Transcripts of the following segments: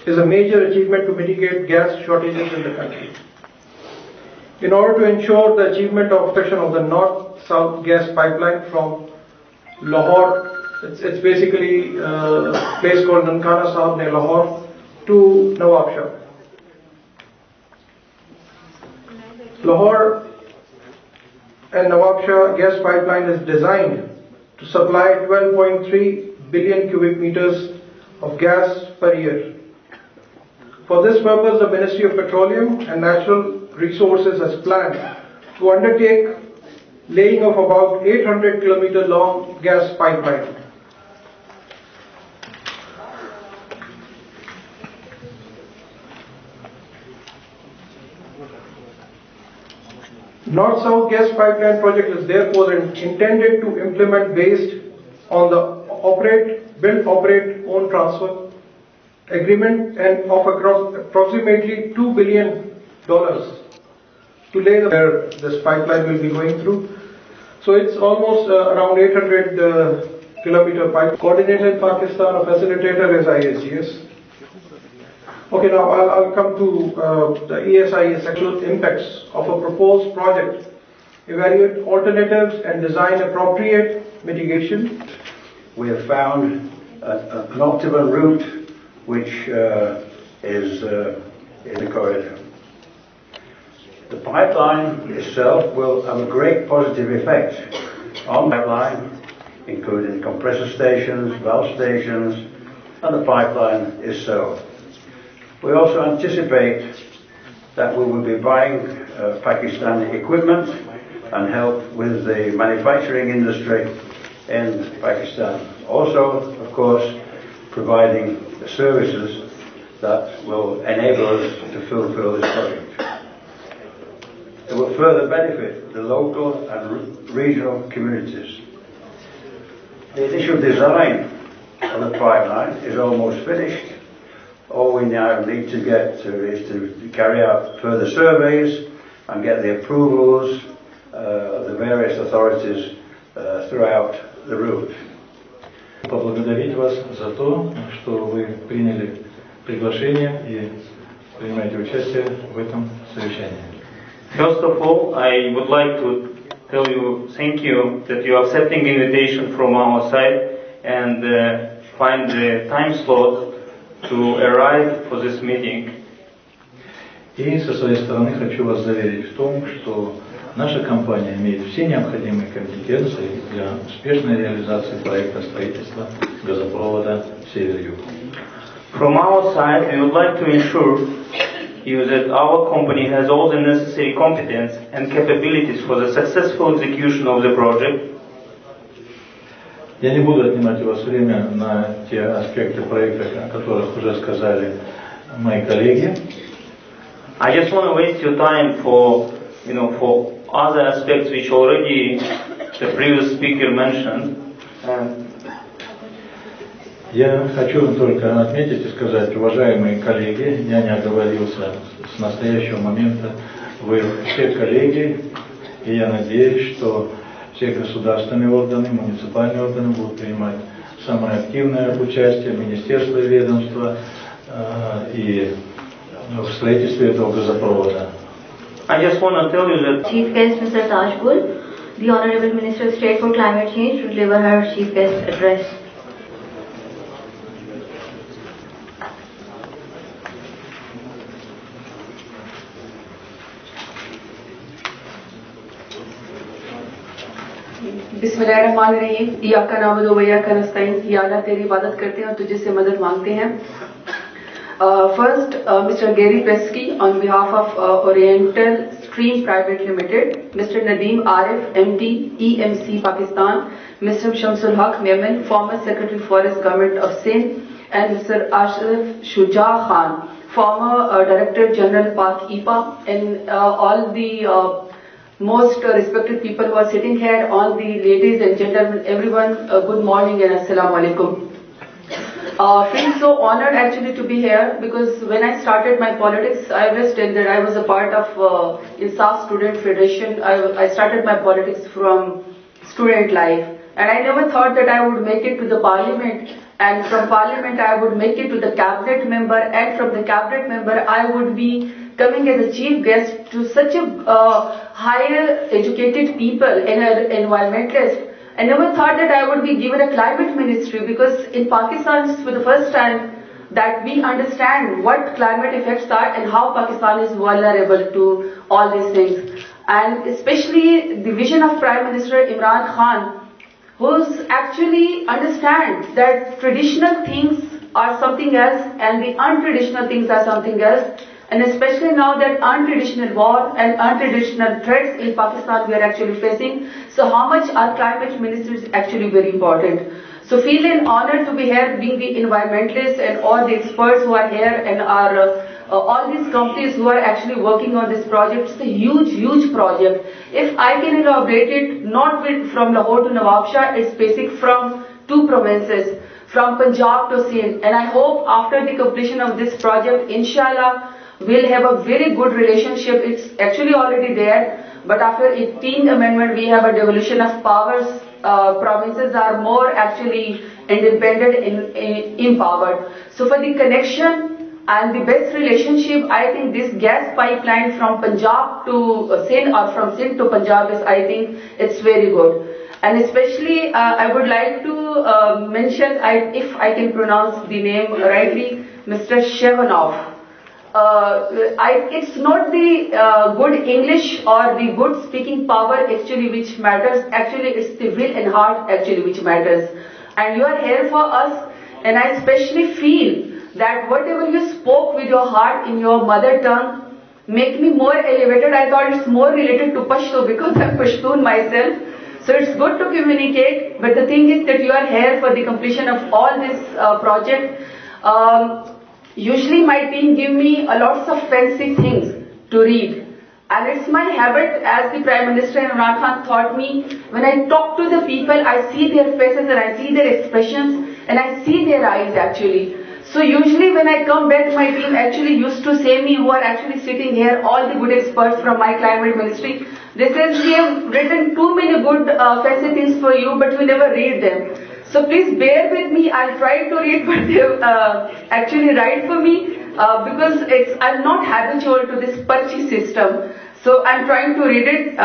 is a major achievement to mitigate gas shortages in the country. In order to ensure the achievement of construction of the north-south gas pipeline from Lahore, it's basically a place called Nankana Sahib near Lahore, to Nawabshah. Lahore and Nawabshah gas pipeline is designed to supply 12.3 billion cubic meters of gas per year. For this purpose, the Ministry of Petroleum and Natural Resources has planned to undertake laying of about 800 km long gas pipeline. North-South gas pipeline project is therefore intended to implement based on the build, operate, own transfer agreement and of approximately $2 billion to lay where this pipeline will be going through. So it's almost around 800 kilometer pipe. Coordinator in Pakistan, a facilitator is ISGS. Okay, now I'll come to the ESIS actual impacts of a proposed project, evaluate alternatives and design appropriate mitigation. We have found an optimum route which is in the corridor. The pipeline itself will have a great positive effect on the pipeline, including compressor stations, valve stations, and the pipeline itself. We also anticipate that we will be buying Pakistani equipment and help with the manufacturing industry in Pakistan. Also, of course, providing the services that will enable us to fulfill this project. It will further benefit the local and regional communities. The initial design of the pipeline is almost finished. All we now need to get to is to carry out further surveys and get the approvals of the various authorities throughout the route. Поблагодарить вас за то, что вы приняли приглашение и принимаете участие в этом совещании. First of all, I would like to tell you thank you that you are accepting the invitation from our side and find the time slot to arrive for this meeting. И со своей стороны хочу вас заверить в том, что наша компания имеет все необходимые компетенции для успешной реализации проекта строительства газопровода Север-Юг. From our side, we would like to ensure you that our company has all the necessary competence and capabilities for the successful execution of the project. Я не буду отнимать у вас время на те аспекты проекта, о которых уже сказали мои коллеги. I just want to waste your time for other aspects which already the previous speaker mentioned. Я хочу только отметить и сказать, уважаемые коллеги, я не оговорился с настоящего момента, вы все коллеги, и я надеюсь, что все государственные органы, муниципальные органы будут принимать самое активное участие, министерства и ведомства и в строительстве этого газопровода. I just want to tell you that Chief Guest Mr. Taj Gul, the Honorable Minister of State for Climate Change, to deliver her Chief Guest address. बिस्मिल्लाहिर्रहमानिर्रहीम इय्याका नअबुदु व इय्याका नस्तईन या अल्लाह तेरी इबादत करते हैं और तुझे से मदद मांगते हैं. First, Mr. Gary Pesky on behalf of Oriental Stream Private Limited, Mr. Nadeem Arif, MD, EMC Pakistan, Mr. Shamsul Haq Memon, former Secretary Forest Government of Sindh, and Mr. Ashraf Shuja Khan, former Director General Park IPA, and all the most respected people who are sitting here, all the ladies and gentlemen, everyone, good morning and assalamu alaikum. Feeling so honored actually to be here, because when I started my politics, I always tell that I was a part of INSAF Student Federation. I started my politics from student life, and I never thought that I would make it to the parliament and from Parliament I would make it to the cabinet member, and from the cabinet member I would be coming as a chief guest to such a higher educated people and environmentalists. I never thought that I would be given a climate ministry, because in Pakistan it's for the first time that we understand what climate effects are and how Pakistan is vulnerable to all these things. And especially the vision of Prime Minister Imran Khan, who's actually understands that traditional things are something else and the untraditional things are something else. And especially now that untraditional war and untraditional threats in Pakistan we are actually facing. So how much our climate ministry is actually very important. So feel an honor to be here, being the environmentalists and all the experts who are here, and all these companies who are actually working on this project. It's a huge, huge project. If I can elaborate it, not from Lahore to Nawabshah, it's basic from 2 provinces, from Punjab to Sindh. And I hope after the completion of this project, inshallah, we'll have a very good relationship. It's actually already there, but after 18th amendment, we have a devolution of powers. Provinces are more actually independent and empowered. So for the connection and the best relationship, I think this gas pipeline from Punjab to Sindh or from Sindh to Punjab is, I think, it's very good. And especially, I would like to mention, if I can pronounce the name rightly, Mr. Shevanov. It's not the good English or the good speaking power actually which matters. Actually, it's the will and heart actually which matters. And you are here for us, and I especially feel that whatever you spoke with your heart in your mother tongue make me more elevated. I thought it's more related to Pashto because I'm Pashtun myself. So it's good to communicate, but the thing is that you are here for the completion of all this project. Usually my team give me a lots of fancy things to read. And it's my habit, as the Prime Minister Imran Khan taught me, when I talk to the people, I see their faces and I see their expressions and I see their eyes actually. So usually when I come back, my team actually used to say me, who are actually sitting here, all the good experts from my climate ministry, they said, we have written too many good fancy things for you, but we never read them. So please bear with me, I'll try to read what they actually write for me, because I'm not habitual to this Parchi system. So I'm trying to read it.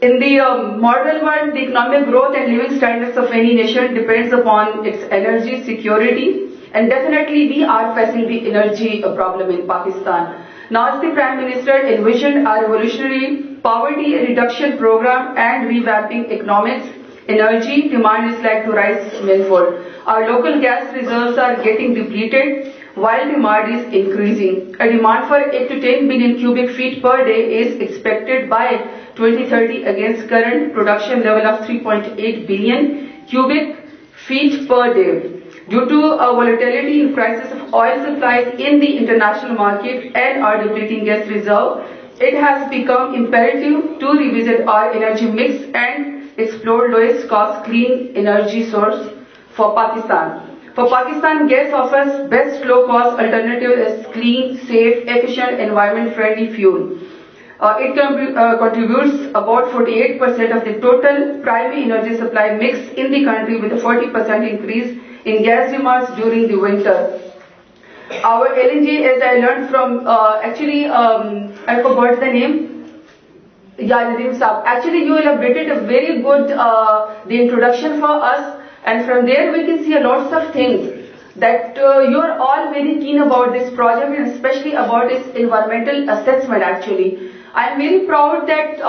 In the modern world, the economic growth and living standards of any nation depends upon its energy security. And definitely we are facing the energy problem in Pakistan. Now as the Prime Minister envisioned a revolutionary poverty reduction program and revamping economics, energy demand is like to rise manifold. Our local gas reserves are getting depleted while demand is increasing. A demand for 8 to 10 billion cubic feet per day is expected by 2030 against current production level of 3.8 billion cubic feet per day. Due to a volatility in prices of oil supplies in the international market and our depleting gas reserve, it has become imperative to revisit our energy mix and explore lowest cost clean energy source for Pakistan. For Pakistan, gas offers best low cost alternative as clean, safe, efficient, environment friendly fuel. It contributes about 48% of the total primary energy supply mix in the country, with a 40% increase in gas demands during the winter. Our LNG, as I learned from, I forgot the name. Nadeem Saab. Actually, you elaborated a very good the introduction for us, and from there we can see a lots of things that you are all very keen about this project, and especially about its environmental assessment. Actually, I am very proud that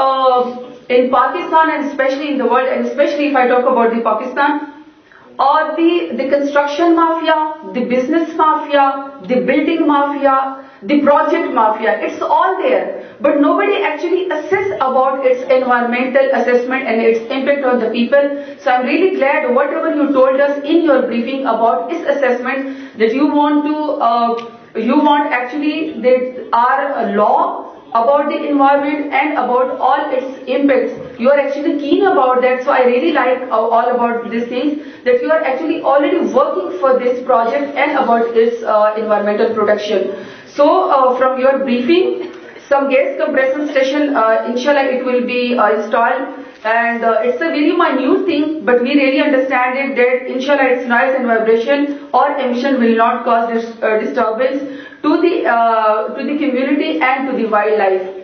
in Pakistan and especially in the world, and especially if I talk about the Pakistan, or the construction mafia, the business mafia, the building mafia, the project mafia, it's all there. But nobody actually assess about its environmental assessment and its impact on the people. So I'm really glad whatever you told us in your briefing about its assessment, that you want actually that our law about the environment and about all its impacts. You are actually keen about that, so I really like all about these things, that you are actually already working for this project and about its environmental protection. So from your briefing, some gas compression station, inshallah it will be installed And it's a very minute thing, but we really understand it that inshallah its noise and vibration or emission will not cause disturbance to the community and to the wildlife.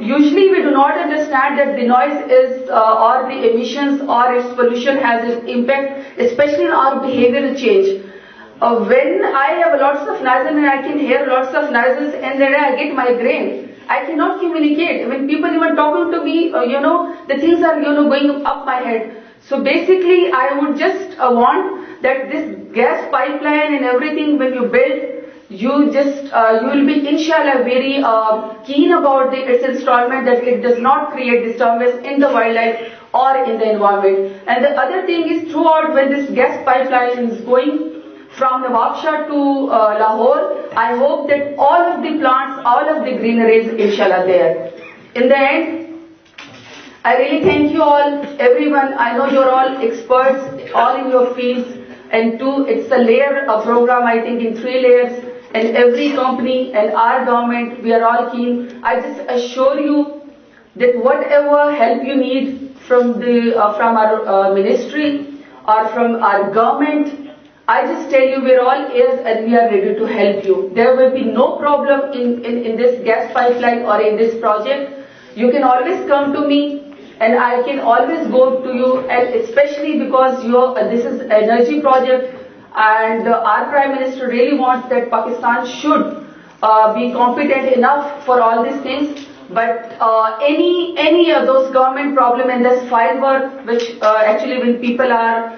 Usually we do not understand that the noise is or the emissions or its pollution has an impact, especially on our behavioral change. When I have lots of noises and I can hear lots of noises and then I get migraine, I cannot communicate. When people even talking to me, the things are, going up my head. So basically, I would just want that this gas pipeline and everything, when you build, you will be inshallah very keen about its installment, that it does not create disturbance in the wildlife or in the environment. And the other thing is, throughout when this gas pipeline is going from Nawabshah to Lahore, I hope that all of the plants, all of the greeneries, inshallah, there. In the end, I really thank you all, everyone. I know you're all experts, all in your fields. And two, it's a layer of program, I think, in 3 layers. And every company and our government, we are all keen. I just assure you that whatever help you need from our ministry or from our government, I just tell you, we're all ears and we are ready to help you. There will be no problem in this gas pipeline or in this project. You can always come to me and I can always go to you, and especially because this is an energy project and our Prime Minister really wants that Pakistan should be competent enough for all these things. But any of those government problem and this file work, which actually when people are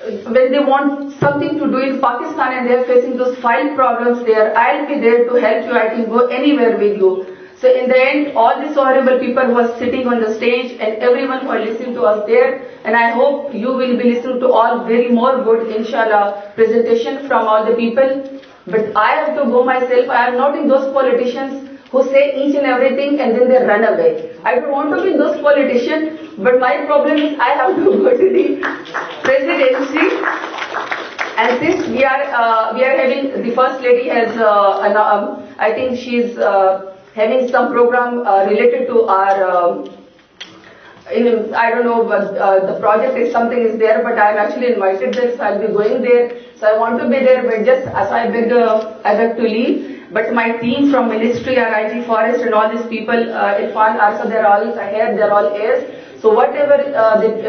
when they want something to do in Pakistan and they are facing those file problems there, I'll be there to help you. I can go anywhere with you. So in the end, all these honorable people who are sitting on the stage and everyone who are listening to us there, and I hope you will be listening to all very more good, inshallah, presentation from all the people. But I have to go myself. I am not in those politicians who say each and everything and then they run away. I don't want to be those politicians, but my problem is I have to go to the presidency. And since we are having, the First Lady has, I think she's having some program related to our, I don't know, but the project is something is there, but I'm actually invited there, so I'll be going there. So I want to be there, but just as I beg to leave. But my team from Ministry, RIG, Forest and all these people, Irfan, Arsa, they're all here, they're all heirs. So whatever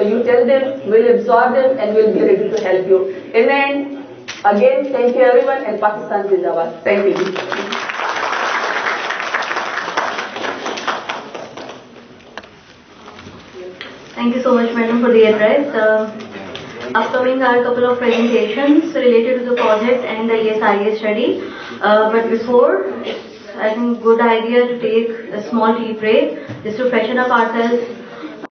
you tell them, we'll absorb them and we'll be ready to help you. In the end, again, thank you everyone, and Pakistan Zindabad. Thank you. Thank you so much, madam, for the address. Upcoming are a couple of presentations related to the project and the ESIA study. But before, it's, I think, good idea to take a small tea break just to freshen up ourselves